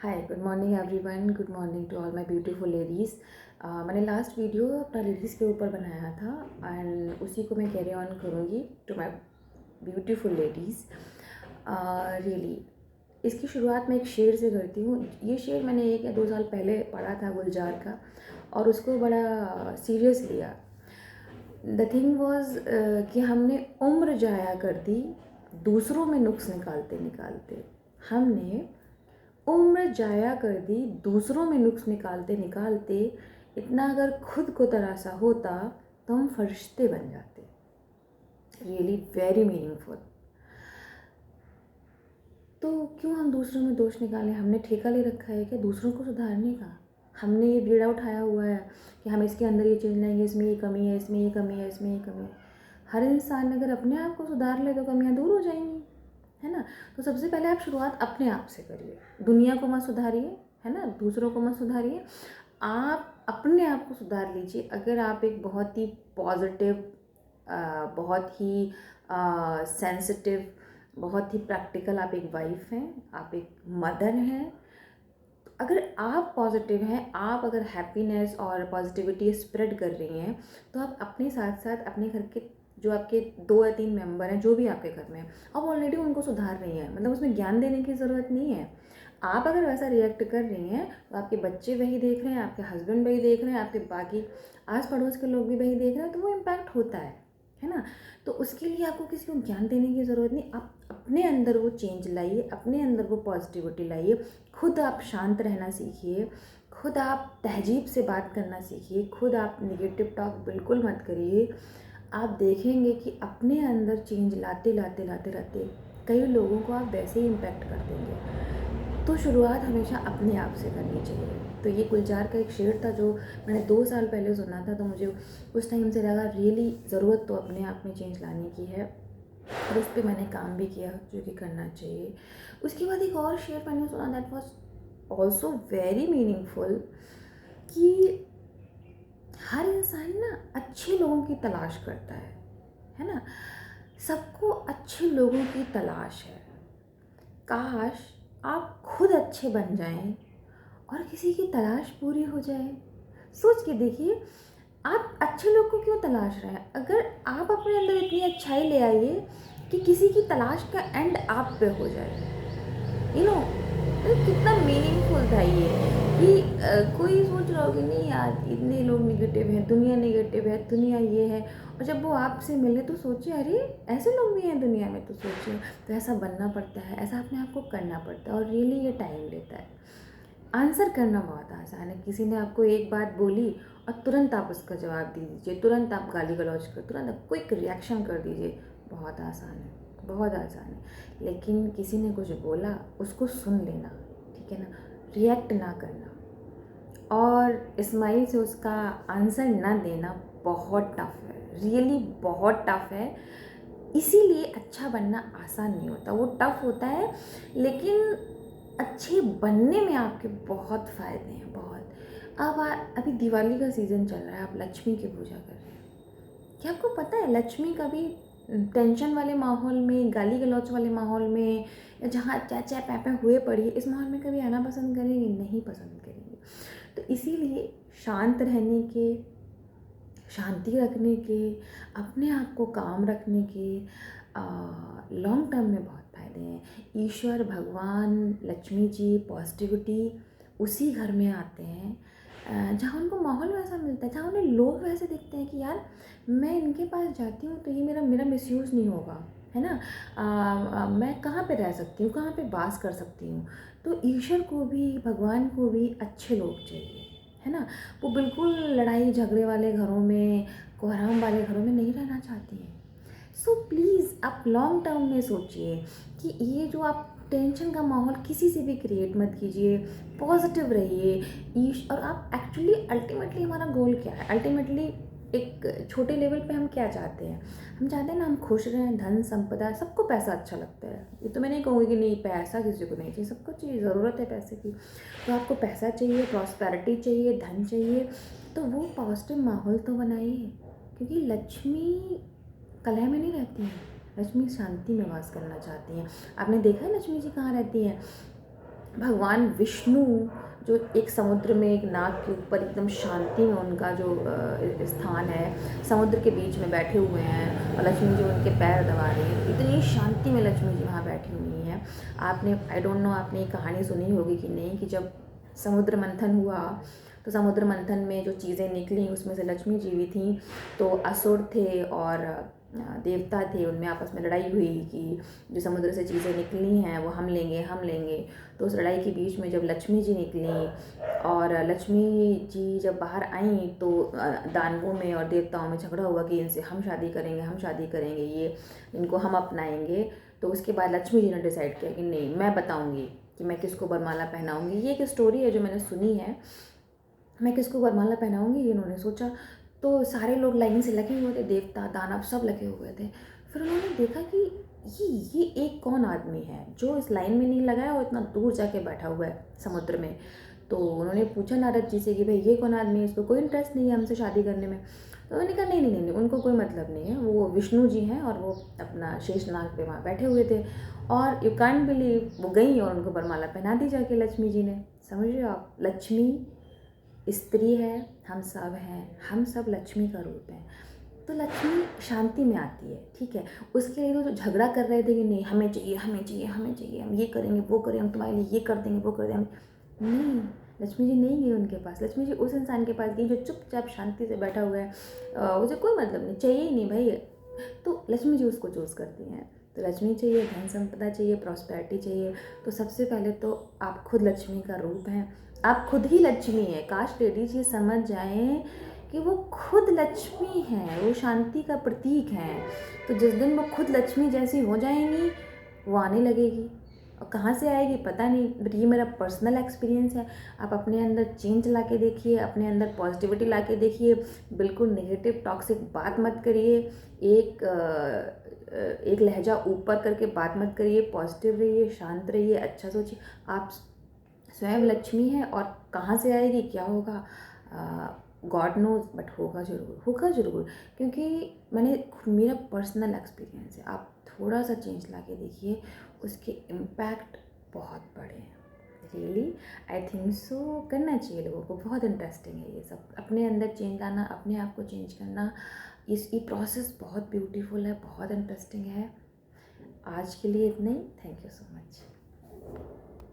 Hi, good morning everyone. Good morning to all my beautiful ladies. मैंने last video अपना ladies के ऊपर बनाया था एंड उसी को मैं कैरी ऑन करूँगी to my beautiful ladies. Really इसकी शुरुआत मैं एक शेर से करती हूँ। ये शेर मैंने 1 या 2 साल पहले पढ़ा था गुलजार का और उसको बड़ा सीरियस लिया। द थिंग वॉज कि हमने उम्र जाया कर दी दूसरों में नुक्स निकालते निकालते। हमने उम्र जाया कर दी दूसरों में नुक्स निकालते निकालते। इतना अगर खुद को तरासा होता तो हम फरिश्ते बन जाते। Really very meaningful. तो क्यों हम दूसरों में दोष निकालें? हमने ठेका ले रखा है क्या दूसरों को सुधारने का? हमने ये बीड़ा उठाया हुआ है कि हम इसके अंदर ये चेंज लाएंगे, इसमें ये कमी है, इसमें ये कमी है, इसमें ये कमी है। हर इंसान अगर अपने आप को सुधार ले तो कमियाँ दूर हो जाएंगी, है ना। तो सबसे पहले आप शुरुआत अपने आप से करिए। दुनिया को मत सुधारिए, है ना, दूसरों को मत सुधारिए। आप अपने आप को सुधार लीजिए। अगर आप एक बहुत ही पॉजिटिव, बहुत ही सेंसिटिव, बहुत ही प्रैक्टिकल आप एक वाइफ हैं, आप एक मदर हैं, अगर आप पॉजिटिव हैं, आप अगर हैप्पीनेस और पॉजिटिविटी स्प्रेड कर रही हैं तो आप अपने साथ साथ अपने घर के जो आपके 2 या 3 मेंबर हैं, जो भी आपके घर में हैं, आप ऑलरेडी उनको सुधार रही हैं। मतलब उसमें ज्ञान देने की ज़रूरत नहीं है। आप अगर वैसा रिएक्ट कर रही हैं तो आपके बच्चे वही देख रहे हैं, आपके हस्बैंड वही देख रहे हैं, आपके बाकी आस पड़ोस के लोग भी वही देख रहे हैं, तो वो इम्पैक्ट होता है ना। तो उसके लिए आपको किसी को ज्ञान देने की ज़रूरत नहीं। आप अपने अंदर वो चेंज लाइए, अपने अंदर वो पॉजिटिविटी लाइए। खुद आप शांत रहना सीखिए, खुद आप तहजीब से बात करना सीखिए, खुद आप नेगेटिव टॉक बिल्कुल मत करिए। आप देखेंगे कि अपने अंदर चेंज लाते लाते लाते लाते कई लोगों को आप वैसे ही इम्पैक्ट कर देंगे। तो शुरुआत हमेशा अपने आप से करनी चाहिए। तो ये गुलजार का एक शेर था जो मैंने 2 साल पहले सुना था, तो मुझे उस टाइम से लगा रियली ज़रूरत तो अपने आप में चेंज लाने की है और उस पर मैंने काम भी किया, जो कि करना चाहिए। उसके बाद एक और शेर मैंने सुना, that was also very meaningful, कि हर इंसान ना अच्छे लोगों की तलाश करता है ना। सबको अच्छे लोगों की तलाश है। काश आप खुद अच्छे बन जाएं और किसी की तलाश पूरी हो जाए। सोच के देखिए, आप अच्छे लोग को क्यों तलाश रहे हैं? अगर आप अपने अंदर इतनी अच्छाई ले आइए कि किसी की तलाश का एंड आप पे हो जाए, यू नो, तो कितना मीनिंगफुल था ये। कि कोई सोच रहा हो कि नहीं यार इतने लोग निगेटिव हैं, दुनिया निगेटिव है, दुनिया ये है, और जब वो आपसे मिले तो सोचिए अरे ऐसे लोग भी हैं दुनिया में। तो सोचिए, तो ऐसा बनना पड़ता है, ऐसा अपने आप को करना पड़ता है और रियली ये टाइम लेता है। आंसर करना बहुत आसान है। किसी ने आपको एक बात बोली और तुरंत आप उसका जवाब दे दीजिए, तुरंत आप गाली गलौज कर, तुरंत क्विक रिएक्शन कर दीजिए। बहुत आसान है, बहुत आसान है। लेकिन किसी ने कुछ बोला उसको सुन लेना, ठीक है ना, रिएक्ट ना करना और स्माइल से उसका आंसर ना देना बहुत टफ है, रियली बहुत टफ है। इसीलिए अच्छा बनना आसान नहीं होता, वो टफ होता है। लेकिन अच्छे बनने में आपके बहुत फ़ायदे हैं, बहुत। अब अभी दिवाली का सीज़न चल रहा है, आप लक्ष्मी की पूजा कर रहे हैं। क्या आपको पता है लक्ष्मी कभी टेंशन वाले माहौल में, गाली गलौच वाले माहौल में, या जहाँ चा चा पै पै हुए पड़ी है, इस माहौल में कभी आना पसंद करेंगे? नहीं पसंद करेंगे। तो इसीलिए शांत रहने के, शांति रखने के, अपने आप को काम रखने के लॉन्ग टर्म में बहुत फ़ायदे हैं। ईश्वर, भगवान, लक्ष्मी जी, पॉजिटिविटी उसी घर में आते हैं जहाँ उनको माहौल वैसा मिलता है, जहाँ उन्हें लोग वैसे दिखते हैं कि यार मैं इनके पास जाती हूँ तो ये मेरा मेरा मिसयूज़ नहीं होगा, है ना। मैं कहाँ पे रह सकती हूँ, कहाँ पे वास कर सकती हूँ। तो ईश्वर को भी, भगवान को भी अच्छे लोग चाहिए, है ना। वो बिल्कुल लड़ाई झगड़े वाले घरों में, कोहराम वाले घरों में नहीं रहना चाहती हैं। सो प्लीज़ आप लॉन्ग टर्म में सोचिए कि ये जो आप टेंशन का माहौल किसी से भी क्रिएट मत कीजिए, पॉजिटिव रहिए। ईश और आप एक्चुअली अल्टीमेटली हमारा गोल क्या है? अल्टीमेटली एक छोटे लेवल पे हम क्या चाहते हैं? हम चाहते हैं ना हम खुश रहें, धन संपदा, सबको पैसा अच्छा लगता है। ये तो मैं नहीं कहूँगी कि नहीं पैसा किसी को नहीं चाहिए, सबको चाहिए, ज़रूरत है पैसे की। तो आपको पैसा चाहिए, प्रॉस्पेरिटी चाहिए, धन चाहिए, तो वो पॉजिटिव माहौल तो बनाइए। क्योंकि लक्ष्मी कलह में नहीं रहती हैं, लक्ष्मी शांति में वास करना चाहती हैं। आपने देखा है लक्ष्मी जी कहाँ रहती हैं? भगवान विष्णु जो एक समुद्र में एक नाग के ऊपर एकदम शांति में उनका जो स्थान है, समुद्र के बीच में बैठे हुए हैं और लक्ष्मी जी उनके पैर दबा रही हैं, इतनी शांति में लक्ष्मी जी वहाँ बैठी हुई हैं। आपने आई डोंट नो आपने ये कहानी सुनी होगी कि नहीं, कि जब समुद्र मंथन हुआ तो समुद्र मंथन में जो चीज़ें निकली उसमें से लक्ष्मी जी भी थी। तो असुर थे और देवता थे, उनमें आपस में लड़ाई हुई कि जो समुद्र से चीज़ें निकली हैं वो हम लेंगे हम लेंगे। तो उस लड़ाई के बीच में जब लक्ष्मी जी निकली और लक्ष्मी जी जब बाहर आई तो दानवों में और देवताओं में झगड़ा हुआ कि इनसे हम शादी करेंगे, ये इनको हम अपनाएंगे। तो उसके बाद लक्ष्मी जी ने डिसाइड किया कि नहीं, मैं बताऊंगी कि मैं किसको वरमाला पहनाऊंगी। ये एक स्टोरी है जो मैंने सुनी है, मैं किसको वरमाला पहनाऊंगी, ये इन्होंने सोचा। तो सारे लोग लाइन से लगे हुए थे, देवता दानव सब लगे हुए थे। फिर उन्होंने देखा कि ये एक कौन आदमी है जो इस लाइन में नहीं लगा है और इतना दूर जाके बैठा हुआ है समुद्र में। तो उन्होंने पूछा नारद जी से कि भाई ये कौन आदमी है, इसको कोई इंटरेस्ट नहीं है हमसे शादी करने में। तो उन्होंने कहा नहीं नहीं नहीं नहीं, उनको कोई मतलब नहीं है, वो विष्णु जी हैं और वो अपना शेषनाग पे वहाँ बैठे हुए थे। और यू कांट बिलीव, वो गई और उनको वरमाला पहना दी जाके लक्ष्मी जी ने। समझ रहे हो आप, लक्ष्मी स्त्री है, हम सब हैं, हम सब लक्ष्मी का रूप है। तो लक्ष्मी शांति में आती है, ठीक है। उसके लिए तो जो झगड़ा कर रहे थे कि नहीं हमें चाहिए हमें चाहिए हमें चाहिए, हम ये करेंगे वो करेंगे, हम तुम्हारे लिए ये कर देंगे वो कर देंगे, नहीं, लक्ष्मी जी नहीं गई उनके पास। लक्ष्मी जी उस इंसान के पास गई जो चुपचाप शांति से बैठा हुआ है, उसे कोई मतलब नहीं, चाहिए ही नहीं भाई। तो लक्ष्मी जी उसको चूज़ करती हैं। तो लक्ष्मी चाहिए, धन संपदा चाहिए, प्रॉस्पेरिटी चाहिए। तो सबसे पहले तो आप खुद लक्ष्मी का रूप हैं, आप खुद ही लक्ष्मी हैं। काश लेडीज ये समझ जाएं कि वो खुद लक्ष्मी हैं, वो शांति का प्रतीक हैं। तो जिस दिन वो खुद लक्ष्मी जैसी हो जाएंगी वो आने लगेगी। और कहाँ से आएगी पता नहीं, बट ये मेरा पर्सनल एक्सपीरियंस है। आप अपने अंदर चेंज ला के देखिए, अपने अंदर पॉजिटिविटी ला के देखिए, बिल्कुल नेगेटिव टॉक्सिक बात मत करिए, एक लहजा ऊपर करके बात मत करिए, पॉजिटिव रहिए, शांत रहिए, अच्छा सोचिए। आप स्वयं लक्ष्मी है और कहाँ से आएगी क्या होगा गॉड नोज, बट होगा ज़रूर, होगा ज़रूर। क्योंकि मेरा पर्सनल एक्सपीरियंस है, आप थोड़ा सा चेंज ला के देखिए, उसके इम्पैक्ट बहुत बड़े हैं। रियली आई थिंक सो, करना चाहिए लोगों को, बहुत इंटरेस्टिंग है ये सब, अपने अंदर चेंज लाना, अपने आप को चेंज करना। ये प्रोसेस बहुत ब्यूटीफुल है, बहुत इंटरेस्टिंग है। आज के लिए इतना ही, थैंक यू सो मच।